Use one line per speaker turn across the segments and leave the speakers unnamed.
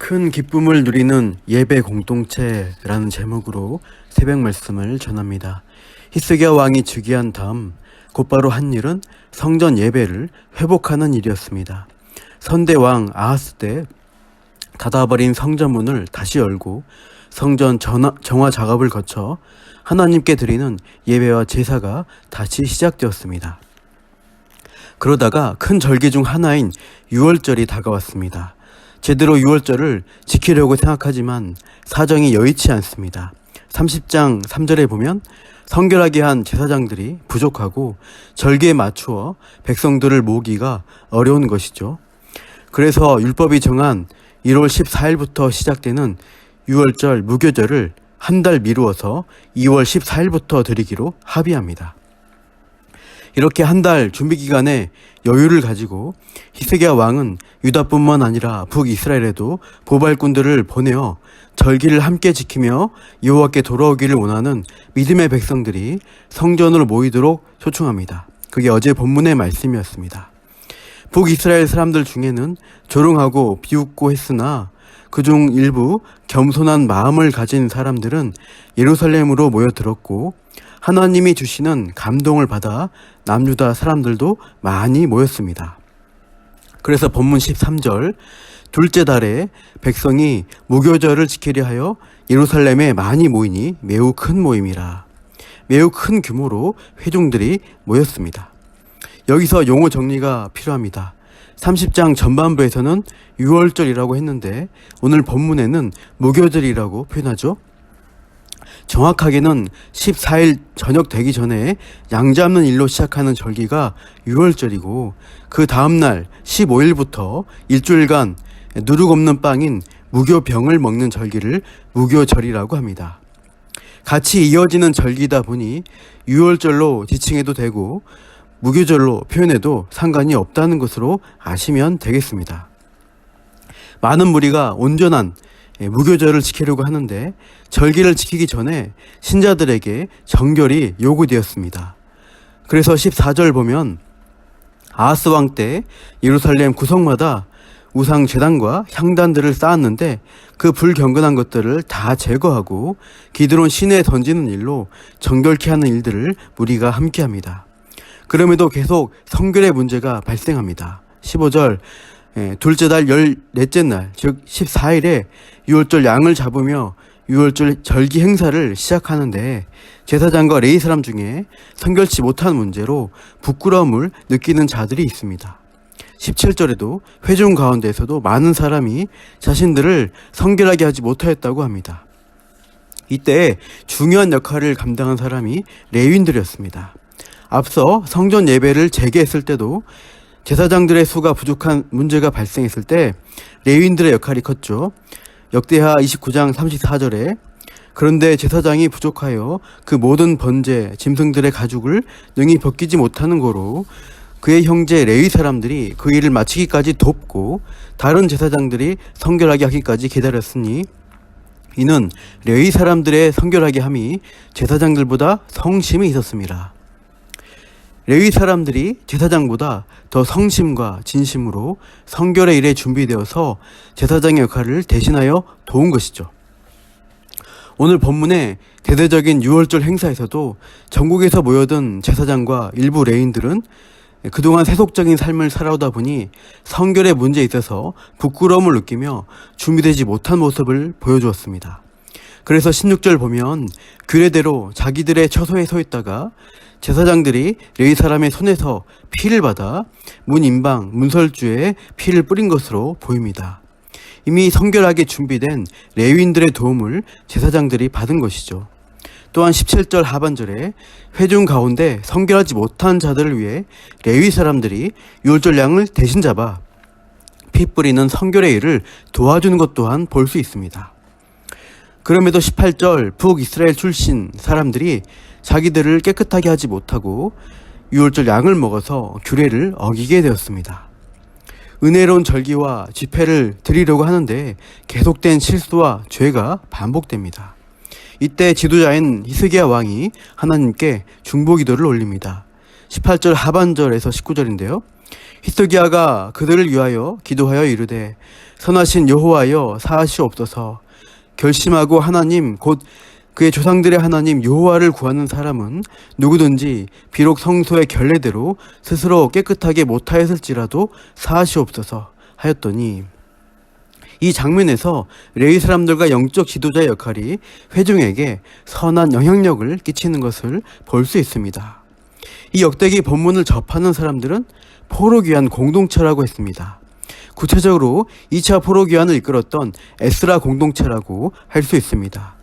큰 기쁨을 누리는 예배 공동체라는 제목으로 새벽 말씀을 전합니다. 히스기야 왕이 즉위한 다음 곧바로 한 일은 성전 예배를 회복하는 일이었습니다. 선대 왕 아하스 때 닫아버린 성전문을 다시 열고 성전 정화 작업을 거쳐 하나님께 드리는 예배와 제사가 다시 시작되었습니다. 그러다가 큰 절기 중 하나인 유월절이 다가왔습니다. 제대로 유월절을 지키려고 생각하지만 사정이 여의치 않습니다. 30장 3절에 보면 성결하게 한 제사장들이 부족하고 절기에 맞추어 백성들을 모으기가 어려운 것이죠. 그래서 율법이 정한 1월 14일부터 시작되는 유월절 무교절을 한 달 미루어서 2월 14일부터 드리기로 합의합니다. 이렇게 한 달 준비 기간에 여유를 가지고 히스기야 왕은 유다뿐만 아니라 북이스라엘에도 보발꾼들을 보내어 절기를 함께 지키며 여호와께 돌아오기를 원하는 믿음의 백성들이 성전으로 모이도록 초청합니다. 그게 어제 본문의 말씀이었습니다. 북이스라엘 사람들 중에는 조롱하고 비웃고 했으나 그중 일부 겸손한 마음을 가진 사람들은 예루살렘으로 모여들었고 하나님이 주시는 감동을 받아 남유다 사람들도 많이 모였습니다. 그래서 본문 13절 둘째 달에 백성이 무교절을 지키려 하여 예루살렘에 많이 모이니 매우 큰 모임이라. 매우 큰 규모로 회중들이 모였습니다. 여기서 용어 정리가 필요합니다. 30장 전반부에서는 유월절이라고 했는데 오늘 본문에는 무교절이라고 표현하죠. 정확하게는 14일 저녁 되기 전에 양 잡는 일로 시작하는 절기가 유월절이고 그 다음날 15일부터 일주일간 누룩 없는 빵인 무교병을 먹는 절기를 무교절이라고 합니다. 같이 이어지는 절기다 보니 유월절로 지칭해도 되고 무교절로 표현해도 상관이 없다는 것으로 아시면 되겠습니다. 많은 무리가 온전한 무교절을 지키려고 하는데 절기를 지키기 전에 신자들에게 정결이 요구되었습니다. 그래서 14절 보면 아하스 왕 때 예루살렘 구석마다 우상 제단과 향단들을 쌓았는데 그 불경건한 것들을 다 제거하고 기드론 시내에 던지는 일로 정결케 하는 일들을 무리가 함께합니다. 그럼에도 계속 성결의 문제가 발생합니다. 15절 둘째 달 14째 날 즉 14일에 유월절 양을 잡으며 유월절 절기 행사를 시작하는데 제사장과 레위 사람 중에 성결치 못한 문제로 부끄러움을 느끼는 자들이 있습니다. 17절에도 회중 가운데에서도 많은 사람이 자신들을 성결하게 하지 못하였다고 합니다. 이때 중요한 역할을 감당한 사람이 레위인들이었습니다. 앞서 성전 예배를 재개했을 때도 제사장들의 수가 부족한 문제가 발생했을 때 레위인들의 역할이 컸죠. 역대하 29장 34절에 그런데 제사장이 부족하여 그 모든 번제, 짐승들의 가죽을 능히 벗기지 못하는 거로 그의 형제 레위 사람들이 그 일을 마치기까지 돕고 다른 제사장들이 성결하게 하기까지 기다렸으니 이는 레위 사람들의 성결하게 함이 제사장들보다 성심이 있었습니다. 레위 사람들이 제사장보다 더 성심과 진심으로 성결의 일에 준비되어서 제사장의 역할을 대신하여 도운 것이죠. 오늘 본문의 대대적인 유월절 행사에서도 전국에서 모여든 제사장과 일부 레위인들은 그동안 세속적인 삶을 살아오다 보니 성결의 문제에 있어서 부끄러움을 느끼며 준비되지 못한 모습을 보여주었습니다. 그래서 16절 보면 규례대로 자기들의 처소에 서 있다가 제사장들이 레위 사람의 손에서 피를 받아 문 임방, 문설주에 피를 뿌린 것으로 보입니다. 이미 성결하게 준비된 레위인들의 도움을 제사장들이 받은 것이죠. 또한 17절 하반절에 회중 가운데 성결하지 못한 자들을 위해 레위 사람들이 유월절 양을 대신 잡아 피 뿌리는 성결의 일을 도와주는 것 또한 볼 수 있습니다. 그럼에도 18절 북이스라엘 출신 사람들이 자기들을 깨끗하게 하지 못하고 유월절 양을 먹어서 규례를 어기게 되었습니다. 은혜로운 절기와 집회를 드리려고 하는데 계속된 실수와 죄가 반복됩니다. 이때 지도자인 히스기야 왕이 하나님께 중보기도를 올립니다. 18절 하반절에서 19절인데요. 히스기야가 그들을 위하여 기도하여 이르되 선하신 여호와여 사하시옵소서. 결심하고 하나님 곧 그의 조상들의 하나님 여호와를 구하는 사람은 누구든지 비록 성소의 결례대로 스스로 깨끗하게 못하였을지라도 사하시옵소서 하였더니, 이 장면에서 레위 사람들과 영적 지도자의 역할이 회중에게 선한 영향력을 끼치는 것을 볼 수 있습니다. 이 역대기 본문을 접하는 사람들은 포로귀환 공동체라고 했습니다. 구체적으로 2차 포로귀환을 이끌었던 에스라 공동체라고 할 수 있습니다.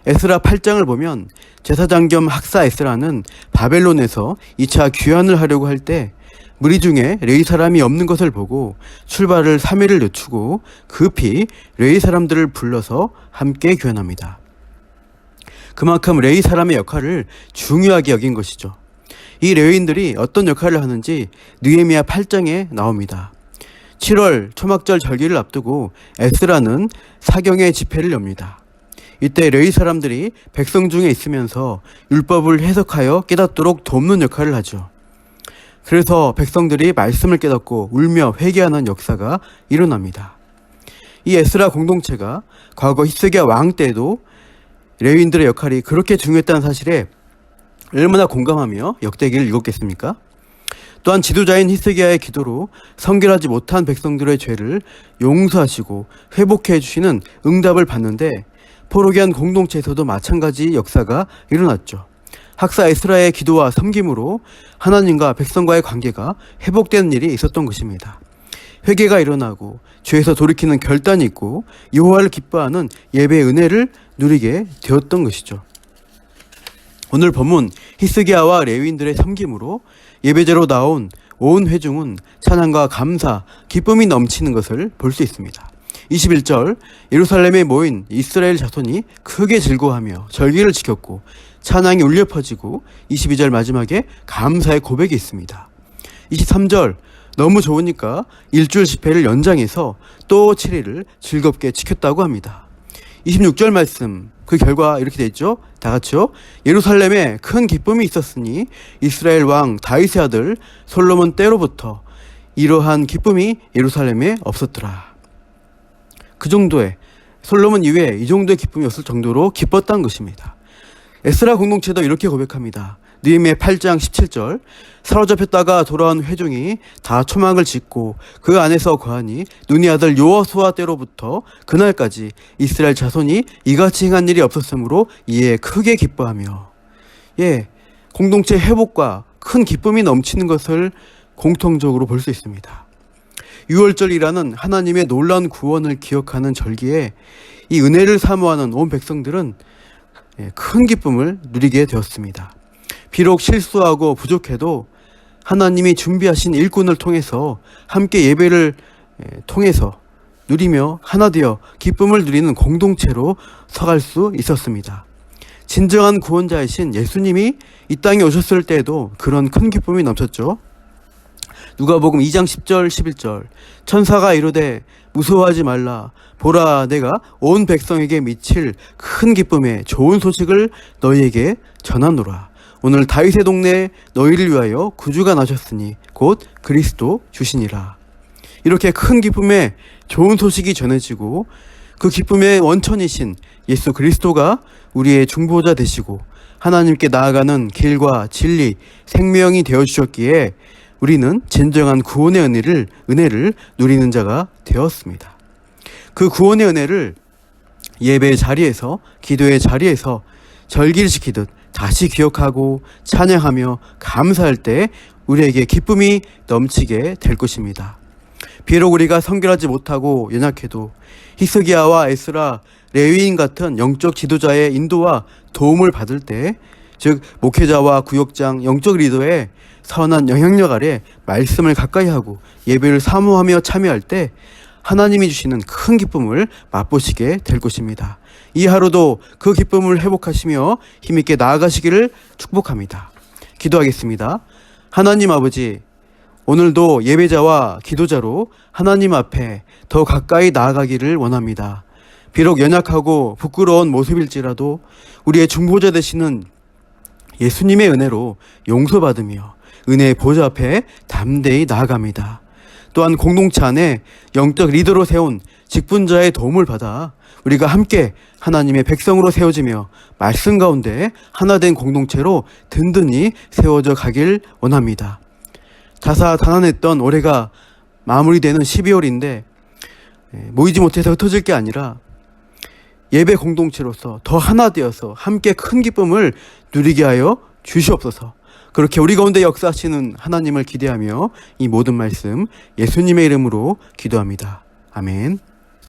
에스라 8장을 보면 제사장 겸 학사 에스라는 바벨론에서 2차 귀환을 하려고 할 때 무리 중에 레위 사람이 없는 것을 보고 출발을 3일을 늦추고 급히 레위 사람들을 불러서 함께 귀환합니다. 그만큼 레위 사람의 역할을 중요하게 여긴 것이죠. 이 레위인들이 어떤 역할을 하는지 느헤미야 8장에 나옵니다. 7월 초막절 절기를 앞두고 에스라는 사경의 집회를 엽니다. 이때 레위 사람들이 백성 중에 있으면서 율법을 해석하여 깨닫도록 돕는 역할을 하죠. 그래서 백성들이 말씀을 깨닫고 울며 회개하는 역사가 일어납니다. 이 에스라 공동체가 과거 히스기야 왕 때에도 레위인들의 역할이 그렇게 중요했다는 사실에 얼마나 공감하며 역대기를 읽었겠습니까? 또한 지도자인 히스기야의 기도로 성결하지 못한 백성들의 죄를 용서하시고 회복해 주시는 응답을 받는데, 포로귀환 공동체에서도 마찬가지 역사가 일어났죠. 학사 에스라의 기도와 섬김으로 하나님과 백성과의 관계가 회복되는 일이 있었던 것입니다. 회개가 일어나고 죄에서 돌이키는 결단이 있고 여호와를 기뻐하는 예배의 은혜를 누리게 되었던 것이죠. 오늘 본문 히스기야와 레위인들의 섬김으로 예배제로 나온 온 회중은 찬양과 감사, 기쁨이 넘치는 것을 볼 수 있습니다. 21절, 예루살렘에 모인 이스라엘 자손이 크게 즐거워하며 절기를 지켰고 찬양이 울려 퍼지고, 22절 마지막에 감사의 고백이 있습니다. 23절, 너무 좋으니까 일주일 집회를 연장해서 또 7일을 즐겁게 지켰다고 합니다. 26절 말씀, 그 결과 이렇게 되어 있죠. 다 같이요. 예루살렘에 큰 기쁨이 있었으니 이스라엘 왕 다윗의 아들 솔로몬 때로부터 이러한 기쁨이 예루살렘에 없었더라. 그 정도의, 솔로몬 이후에 이 정도의 기쁨이 없을 정도로 기뻤다는 것입니다. 에스라 공동체도 이렇게 고백합니다. 느헤미야 8장 17절, 사로잡혔다가 돌아온 회중이 다 초막을 짓고 그 안에서 거하니 눈의 아들 여호수아 때로부터 그날까지 이스라엘 자손이 이같이 행한 일이 없었으므로 이에 크게 기뻐하며. 공동체 회복과 큰 기쁨이 넘치는 것을 공통적으로 볼 수 있습니다. 유월절이라는 하나님의 놀라운 구원을 기억하는 절기에 이 은혜를 사모하는 온 백성들은 큰 기쁨을 누리게 되었습니다. 비록 실수하고 부족해도 하나님이 준비하신 일꾼을 통해서 함께 예배를 통해서 누리며 하나 되어 기쁨을 누리는 공동체로 서갈 수 있었습니다. 진정한 구원자이신 예수님이 이 땅에 오셨을 때에도 그런 큰 기쁨이 넘쳤죠. 누가복음 2장 10절 11절, 천사가 이르되 무서워하지 말라, 보라 내가 온 백성에게 미칠 큰 기쁨의 좋은 소식을 너희에게 전하노라. 오늘 다윗의 동네에 너희를 위하여 구주가 나셨으니 곧 그리스도 주시니라. 이렇게 큰 기쁨의 좋은 소식이 전해지고 그 기쁨의 원천이신 예수 그리스도가 우리의 중보자 되시고 하나님께 나아가는 길과 진리, 생명이 되어주셨기에 우리는 진정한 구원의 은혜를 누리는 자가 되었습니다. 그 구원의 은혜를 예배의 자리에서, 기도의 자리에서 절기를 지키듯 다시 기억하고 찬양하며 감사할 때 우리에게 기쁨이 넘치게 될 것입니다. 비록 우리가 성결하지 못하고 연약해도 히스기야와 에스라, 레위인 같은 영적 지도자의 인도와 도움을 받을 때, 즉 목회자와 구역장, 영적 리더의 선한 영향력 아래 말씀을 가까이 하고 예배를 사모하며 참여할 때 하나님이 주시는 큰 기쁨을 맛보시게 될 것입니다. 이 하루도 그 기쁨을 회복하시며 힘있게 나아가시기를 축복합니다. 기도하겠습니다. 하나님 아버지, 오늘도 예배자와 기도자로 하나님 앞에 더 가까이 나아가기를 원합니다. 비록 연약하고 부끄러운 모습일지라도 우리의 중보자 되시는 예수님의 은혜로 용서받으며 은혜의 보좌 앞에 담대히 나아갑니다. 또한 공동체 안에 영적 리더로 세운 직분자의 도움을 받아 우리가 함께 하나님의 백성으로 세워지며 말씀 가운데 하나된 공동체로 든든히 세워져 가길 원합니다. 다사다난했던 올해가 마무리되는 12월인데 모이지 못해서 흩어질 게 아니라 예배 공동체로서 더 하나 되어서 함께 큰 기쁨을 누리게 하여 주시옵소서. 그렇게 우리 가운데 역사하시는 하나님을 기대하며 이 모든 말씀 예수님의 이름으로 기도합니다. 아멘.